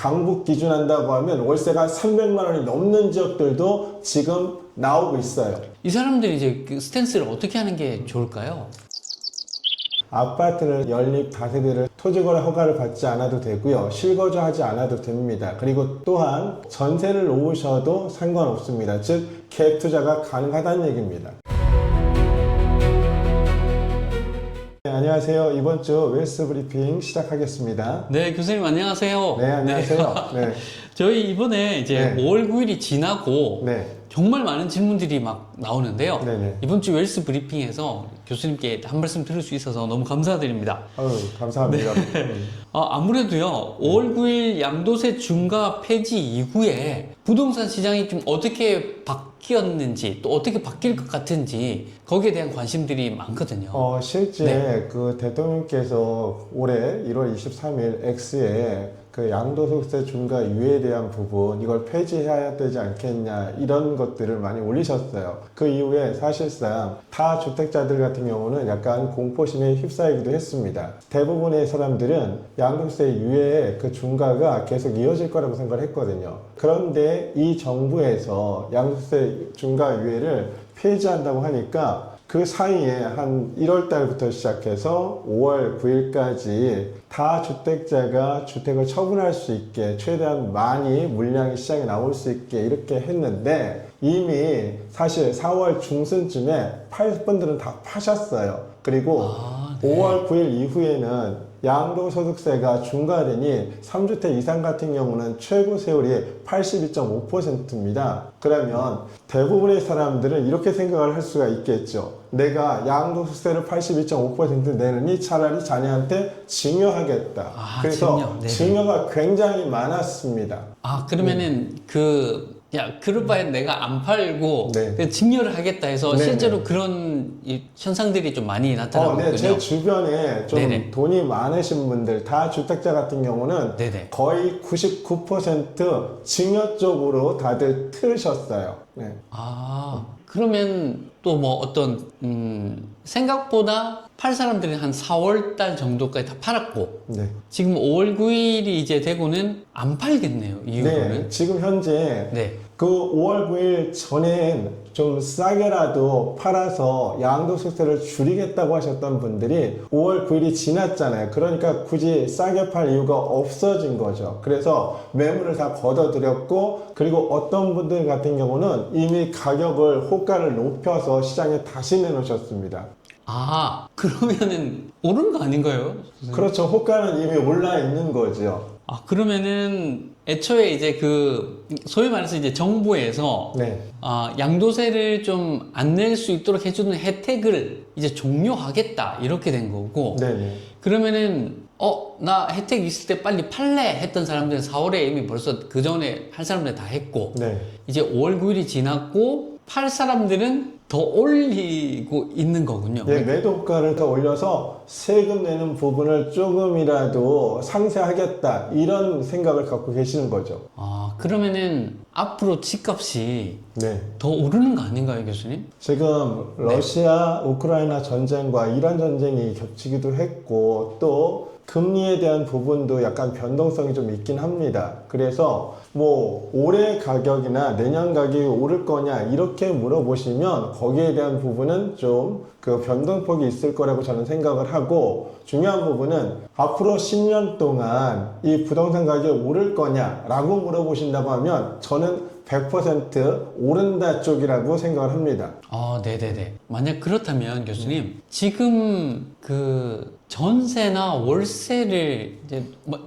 강북 기준한다고 하면 월세가 300만 원이 넘는 지역들도 지금 나오고 있어요. 이 사람들이 이제 그 스탠스를 어떻게 하는 게 좋을까요? 아파트를 연립 다세대를 토지거래 허가를 받지 않아도 되고요. 실거주하지 않아도 됩니다. 그리고 또한 전세를 놓으셔도 상관없습니다. 즉 갭 투자가 가능하다는 얘기입니다. 네, 안녕하세요. 이번 주 웰스 브리핑 시작하겠습니다. 네, 교수님 안녕하세요. 네, 안녕하세요. 네. 저희 이번에 이제 네. 5월 9일이 지나고 네. 정말 많은 질문들이 막 나오는데요. 네네. 이번 주 웰스 브리핑에서 교수님께 한 말씀 들을 수 있어서 너무 감사드립니다. 감사합니다. 아무래도요, 5월 9일 양도세 중과 폐지 이후에 부동산 시장이 좀 어떻게 바뀌었는지 또 어떻게 바뀔 것 같은지 거기에 대한 관심들이 많거든요. 실제 네. 그 대통령께서 올해 1월 23일 X에 그 양도소득세 중과 유예에 대한 부분 이걸 폐지해야 되지 않겠냐 이런 것들을 많이 올리셨어요. 그 이후에 사실상 다주택자들 같은 경우는 약간 공포심에 휩싸이기도 했습니다. 대부분의 사람들은 양도세 유예의 그 중과가 계속 이어질 거라고 생각을 했거든요. 그런데 이 정부에서 양도세 중과 유예를 폐지한다고 하니까 그 사이에 한 1월 달부터 시작해서 5월 9일까지 다주택자가 주택을 처분할 수 있게 최대한 많이 물량이 시장에 나올 수 있게 이렇게 했는데 이미 사실 4월 중순쯤에 팔 분들은 다 파셨어요. 그리고 네. 5월 9일 이후에는 양도소득세가 중과되니 3주택 이상 같은 경우는 최고 세율이 82.5%입니다. 그러면 대부분의 사람들은 이렇게 생각을 할 수가 있겠죠. 내가 양도소득세를 82.5% 내느니 차라리 자녀한테 증여하겠다. 그래서 증여가 굉장히 많았습니다. 그러면은 그럴 바에 내가 안 팔고 네. 증여를 하겠다 해서 네네. 실제로 그런 현상들이 좀 많이 나타나고 있군요. 네, 제 주변에 좀 네네. 돈이 많으신 분들, 다주택자 같은 경우는 네네. 거의 99% 증여 쪽으로 다들 틀으셨어요. 네. 그러면 또 뭐 어떤 생각보다 팔 사람들이 한 4월 달 정도까지 다 팔았고 네. 지금 5월 9일이 이제 되고는 안 팔겠네요. 이후로는. 네, 지금 현재 네. 그 5월 9일 전엔 좀 싸게라도 팔아서 양도소득세를 줄이겠다고 하셨던 분들이 5월 9일이 지났잖아요. 그러니까 굳이 싸게 팔 이유가 없어진 거죠. 그래서 매물을 다 걷어들였고 그리고 어떤 분들 같은 경우는 이미 가격을 호가를 높여서 시장에 다시 내놓으셨습니다. 그러면은 오른 거 아닌가요? 그렇죠. 호가는 이미 올라 있는 거죠. 그러면은 애초에 이제 소위 말해서 이제 정부에서 네. 양도세를 좀 안 낼 수 있도록 해주는 혜택을 이제 종료하겠다 이렇게 된 거고. 네네. 그러면은 나 혜택 있을 때 빨리 팔래 했던 사람들은 4월에 이미 벌써 그 전에 할 사람들 다 했고. 네. 이제 5월 9일이 지났고 팔 사람들은 더 올리고 있는 거군요. 네, 매도 호가를 더 올려서 세금 내는 부분을 조금이라도 상쇄하겠다 이런 생각을 갖고 계시는 거죠. 그러면은 앞으로 집값이 네. 더 오르는 거 아닌가요, 교수님? 지금 러시아 우크라이나 전쟁과 이란 전쟁이 겹치기도 했고 또 금리에 대한 부분도 약간 변동성이 좀 있긴 합니다. 그래서 뭐 올해 가격이나 내년 가격이 오를 거냐 이렇게 물어보시면 거기에 대한 부분은 좀 그 변동폭이 있을 거라고 저는 생각을 하고 중요한 부분은 앞으로 10년 동안 이 부동산 가격이 오를 거냐라고 물어보신다고 하면 저는 100% 오른다 쪽이라고 생각을 합니다. 네네네. 만약 그렇다면 교수님, 지금 전세나 월세를 이제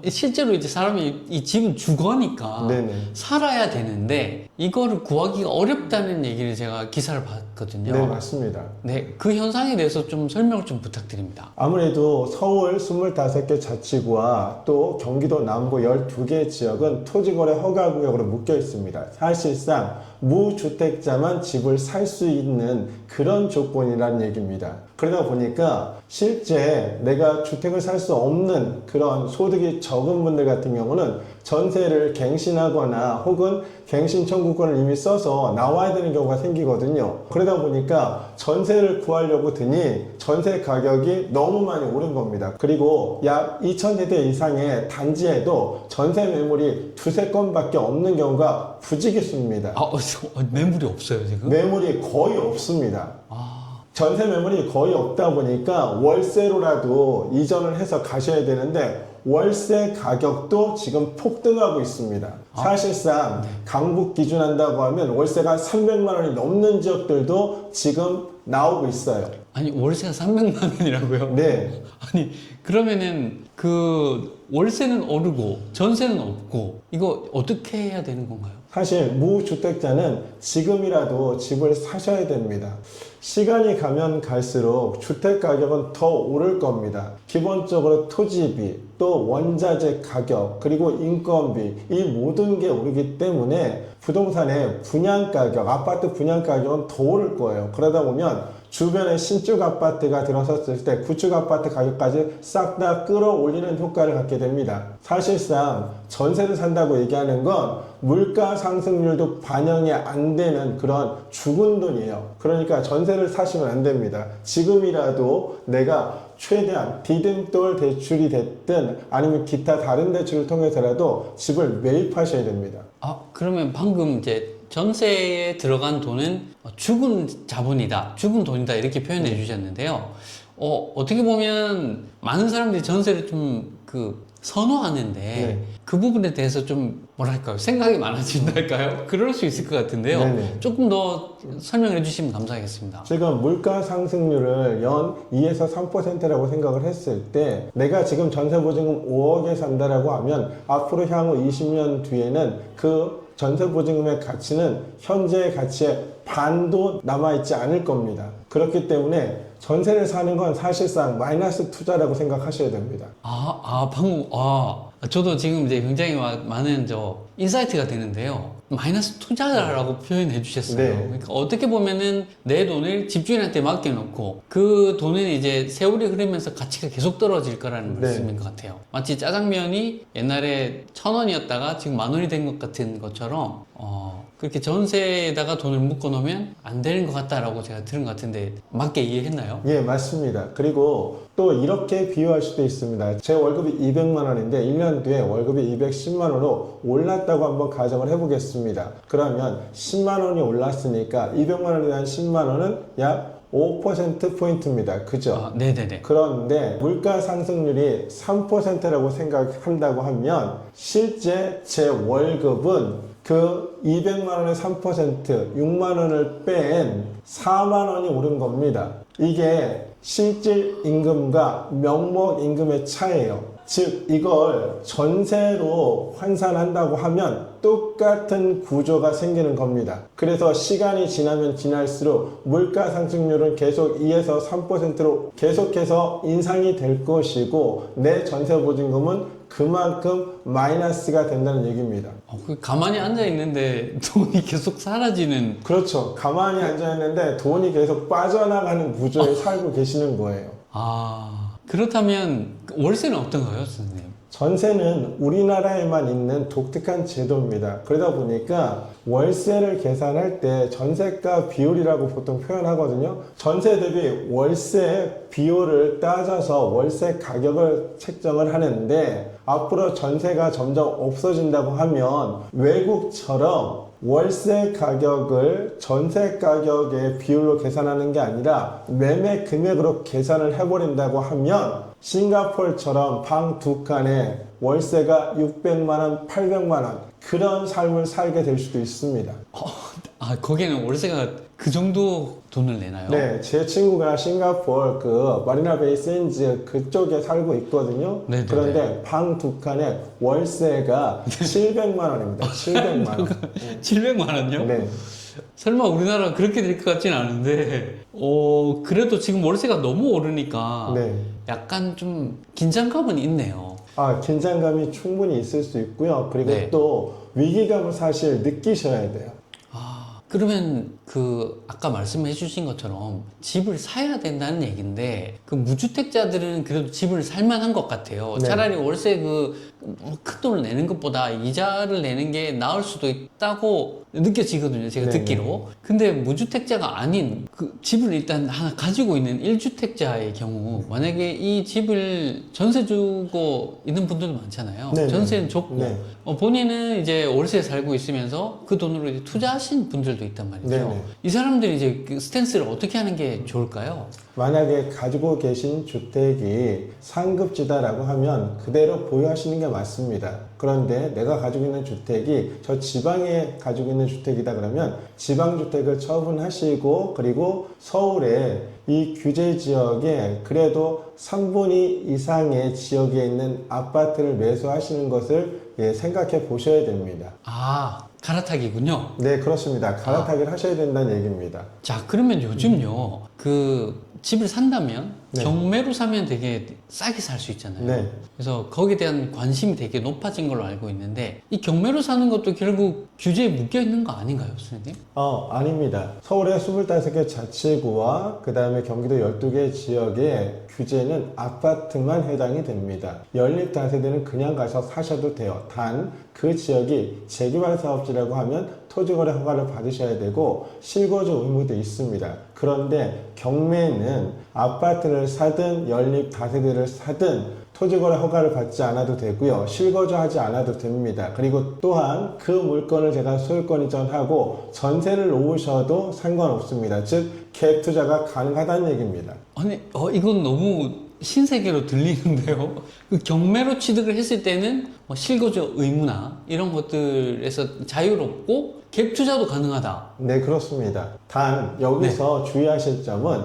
실제로 이제 사람이 이 집은 주거니까 네네. 살아야 되는데 이거를 구하기가 어렵다는 얘기를 제가 기사를 봤거든요. 네, 맞습니다. 네, 그 현상에 대해서 좀 설명을 좀 부탁드립니다. 아무래도 서울 25개 자치구와 또 경기도 남부 12개 지역은 토지거래 허가구역으로 묶여 있습니다. 사실상 무주택자만 집을 살 수 있는 그런 조건이라는 얘기입니다. 그러다 보니까 실제 내가 주택을 살 수 없는 그런 소득이 적은 분들 같은 경우는 전세를 갱신하거나 혹은 갱신 청구권을 이미 써서 나와야 되는 경우가 생기거든요. 그러다 보니까 전세를 구하려고 드니 전세 가격이 너무 많이 오른 겁니다. 그리고 약 2,000세대 이상의 단지에도 전세 매물이 두세 건밖에 없는 경우가 부지기수입니다. 매물이 없어요, 지금? 매물이 거의 없습니다. 아, 전세 매물이 거의 없다 보니까 월세로라도 이전을 해서 가셔야 되는데 월세 가격도 지금 폭등하고 있습니다. 사실상 강북 기준한다고 하면 월세가 300만 원이 넘는 지역들도 지금 나오고 있어요. 아니, 월세가 300만 원이라고요? 네. 아니, 그러면은 그 월세는 오르고 전세는 없고 이거 어떻게 해야 되는 건가요? 사실 무주택자는 지금이라도 집을 사셔야 됩니다. 시간이 가면 갈수록 주택 가격은 더 오를 겁니다. 기본적으로 토지비, 또 원자재 가격, 그리고 인건비, 이 모든 게 오르기 때문에 부동산의 분양 가격, 아파트 분양 가격은 더 오를 거예요. 그러다 보면 주변에 신축 아파트가 들어섰을 때 구축 아파트 가격까지 싹 다 끌어올리는 효과를 갖게 됩니다. 사실상 전세를 산다고 얘기하는 건 물가 상승률도 반영이 안 되는 그런 죽은 돈이에요. 그러니까 전세를 사시면 안 됩니다. 지금이라도 내가 최대한 디딤돌 대출이 됐든 아니면 기타 다른 대출을 통해서라도 집을 매입하셔야 됩니다. 그러면 방금 이제 전세에 들어간 돈은 죽은 자본이다, 죽은 돈이다 이렇게 표현해 주셨는데요. 어떻게 보면 많은 사람들이 전세를 좀 선호하는데 네. 그 부분에 대해서 좀 뭐랄까요, 생각이 많아진달까요? 그럴 수 있을 것 같은데요. 네네. 조금 더 설명해 주시면 감사하겠습니다. 지금 물가 상승률을 연 2에서 3%라고 생각을 했을 때 내가 지금 전세보증금 5억에 산다라고 하면 앞으로 향후 20년 뒤에는 그 전세보증금의 가치는 현재의 가치의 반도 남아있지 않을 겁니다. 그렇기 때문에 전세를 사는 건 사실상 마이너스 투자라고 생각하셔야 됩니다. 저도 지금 이제 굉장히 많은 인사이트가 되는데요. 마이너스 투자라고 표현해 주셨어요. 네. 그러니까 어떻게 보면은 내 돈을 집주인한테 맡겨놓고 그 돈은 이제 세월이 흐르면서 가치가 계속 떨어질 거라는 네. 말씀인 것 같아요. 마치 짜장면이 옛날에 1,000원이었다가 지금 10,000원이 된 것 같은 것처럼 그렇게 전세에다가 돈을 묶어 놓으면 안 되는 것 같다라고 제가 들은 것 같은데 맞게 이해했나요? 예, 맞습니다. 그리고 또 이렇게 비유할 수도 있습니다. 제 월급이 200만 원인데 1년 뒤에 월급이 210만 원으로 올랐다고 한번 가정을 해보겠습니다. 그러면 10만 원이 올랐으니까 200만 원에 대한 10만 원은 약 5%포인트입니다. 그죠? 네네네. 그런데 물가 상승률이 3%라고 생각한다고 하면 실제 제 월급은 그 200만 원의 3%, 6만 원을 뺀 4만 원이 오른 겁니다. 이게 실질 임금과 명목 임금의 차이예요. 즉 이걸 전세로 환산한다고 하면 똑같은 구조가 생기는 겁니다. 그래서 시간이 지나면 지날수록 물가 상승률은 계속 2에서 3%로 계속해서 인상이 될 것이고 내 전세 보증금은 그만큼 마이너스가 된다는 얘기입니다. 가만히 앉아 있는데 돈이 계속 사라지는. 그렇죠. 가만히 앉아 있는데 돈이 계속 빠져나가는 구조에 살고 계시는 거예요. 그렇다면 월세는 어떤가요, 선생님? 전세는 우리나라에만 있는 독특한 제도입니다. 그러다 보니까 월세를 계산할 때 전세가 비율이라고 보통 표현하거든요. 전세 대비 월세 비율을 따져서 월세 가격을 책정을 하는데 앞으로 전세가 점점 없어진다고 하면 외국처럼 월세 가격을 전세 가격의 비율로 계산하는 게 아니라 매매 금액으로 계산을 해버린다고 하면 싱가포르처럼 방 두 칸에 월세가 600만 원, 800만 원 그런 삶을 살게 될 수도 있습니다. 거기는 월세가 그 정도 돈을 내나요? 네, 제 친구가 싱가포르 그 마리나 베이 샌즈 그쪽에 살고 있거든요. 네네네. 그런데 방 두 칸에 월세가 700만 원입니다. 700만 원. 700만 원요? 네. 설마 우리나라 그렇게 될 것 같진 않은데, 그래도 지금 월세가 너무 오르니까 네. 약간 좀 긴장감은 있네요. 긴장감이 충분히 있을 수 있고요. 그리고 네. 또 위기감을 사실 느끼셔야 돼요. 그러면 그 아까 말씀해 주신 것처럼 집을 사야 된다는 얘기인데 그 무주택자들은 그래도 집을 살만한 것 같아요. 네. 차라리 월세 큰 돈을 내는 것보다 이자를 내는 게 나을 수도 있다고 느껴지거든요. 제가 네네. 듣기로. 근데 무주택자가 아닌 그 집을 일단 하나 가지고 있는 1주택자의 경우 만약에 이 집을 전세 주고 있는 분들도 많잖아요. 네네. 전세는 줬고 네. 본인은 이제 월세 살고 있으면서 그 돈으로 이제 투자하신 분들도 있단 말이죠. 네네. 이 사람들이 이제 그 스탠스를 어떻게 하는 게 좋을까요? 만약에 가지고 계신 주택이 상급지다라고 하면 그대로 보유하시는 게 맞습니다. 그런데 내가 가지고 있는 주택이 저 지방에 가지고 있는 주택이다 그러면 지방주택을 처분하시고 그리고 서울에 이 규제 지역에 그래도 3분의 이상의 지역에 있는 아파트를 매수하시는 것을 생각해 보셔야 됩니다. 아, 갈아타기군요. 네, 그렇습니다. 갈아타기를 하셔야 된다는 얘기입니다. 자, 그러면 요즘요, 그 집을 산다면 네. 경매로 사면 되게 싸게 살 수 있잖아요. 네. 그래서 거기에 대한 관심이 되게 높아진 걸로 알고 있는데 이 경매로 사는 것도 결국 규제에 묶여 있는 거 아닌가요, 선생님? 아닙니다. 서울의 25개 자치구와 그 다음에 경기도 12개 지역의 규제는 아파트만 해당이 됩니다. 연립 다세대는 그냥 가서 사셔도 돼요. 단 그 지역이 재개발 사업지라고 하면 토지거래 허가를 받으셔야 되고 실거주 의무도 있습니다. 그런데 경매는 아파트를 사든 연립 다세대를 사든 토지거래 허가를 받지 않아도 되고요. 실거주하지 않아도 됩니다. 그리고 또한 그 물건을 제가 소유권 이전하고 전세를 놓으셔도 상관없습니다. 즉 갭 투자가 가능하다는 얘기입니다. 아니, 이건 너무 신세계로 들리는데요. 그 경매로 취득을 했을 때는 뭐 실거주 의무나 이런 것들에서 자유롭고 갭 투자도 가능하다. 네, 그렇습니다. 단 여기서 주의하실 점은